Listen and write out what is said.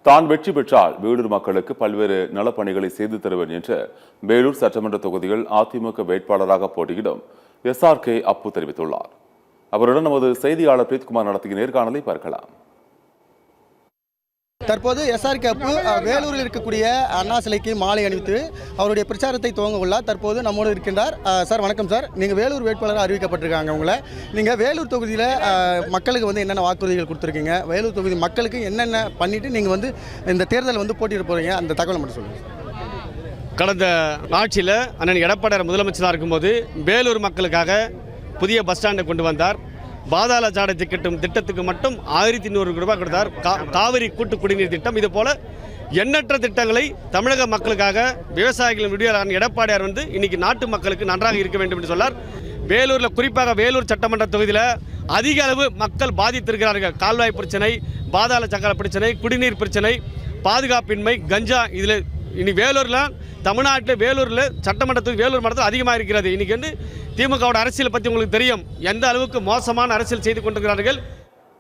தான் வெற்றி பெற்றால் வேலூர் மக்களுக்கு பல்வேறு நலப்பணிகளை செய்து தருவேன் என்று வேலூர் சட்டமன்ற தொகுதியில் அதிமுக வேட்பாளராக போட்டியிடும் SRK அப்பு தெரிவித்துள்ளார். அவருடன் நமது செய்தியாளர் பிரீத்குமார் நடத்திய நேர்காணலை பார்க்கலாம். தற்போது SRK அப்பு வேலூரில் இருக்கக்கூடிய அண்ணா சிலைக்கு மாலை அணிவித்து அவருடைய பிரச்சாரத்தை துவங்க உள்ளார். தற்போது நம்மோடு இருக்கின்றார். சார் வணக்கம் சார். நீங்கள் வேலூர் வேட்பாளராக அறிவிக்கப்பட்டிருக்காங்க. உங்களை நீங்கள் வேலூர் தொகுதியில் மக்களுக்கு என்னென்ன வாக்குறுதிகள் கொடுத்துருக்கீங்க, வேலூர் தொகுதி மக்களுக்கு என்னென்ன பண்ணிவிட்டு நீங்கள் இந்த தேர்தல் போட்டியிட போகிறீங்க, அந்த தகவலை மட்டும் சொல்லுங்கள். கடந்த ஆட்சியில் அண்ணன் எடப்பாடியார் முதலமைச்சராக இருக்கும்போது வேலூர் மக்களுக்காக புதிய பஸ் ஸ்டாண்டை கொண்டு வந்தார். பாதாள சாலை திட்டத்துக்கு மட்டும் 1100 ரூபாய் கொடுத்தார். காவிரி கூட்டு குடிநீர் திட்டம், இது போல எண்ணற்ற திட்டங்களை தமிழக மக்களுக்காக விவசாயிகளின் விடியல் எடப்பாடியார் இன்னைக்கு நாட்டு மக்களுக்கு நன்றாக இருக்க வேண்டும் என்று சொன்னார். வேலூரில் குறிப்பாக வேலூர் சட்டமன்ற தொகுதியில் அதிக அளவு மக்கள் பாதித்திருக்கிறார்கள். கால்வாய் பிரச்சனை, பாதாள சாக்கடை பிரச்சனை, குடிநீர் பிரச்சனை, பாதுகாப்பின்மை, கஞ்சா. இதில் இனி வேலூரில் தமிழ்நாட்டில் வேலூரில் சட்டமன்றத்துக்கு வேலூர் மட்டத்தில் அதிகமாக இருக்கிறது. இன்றைக்கி திமுகவோட அரசியலை பற்றி உங்களுக்கு தெரியும், எந்த அளவுக்கு மோசமான அரசியல் செய்து கொண்டிருக்கிறார்கள்.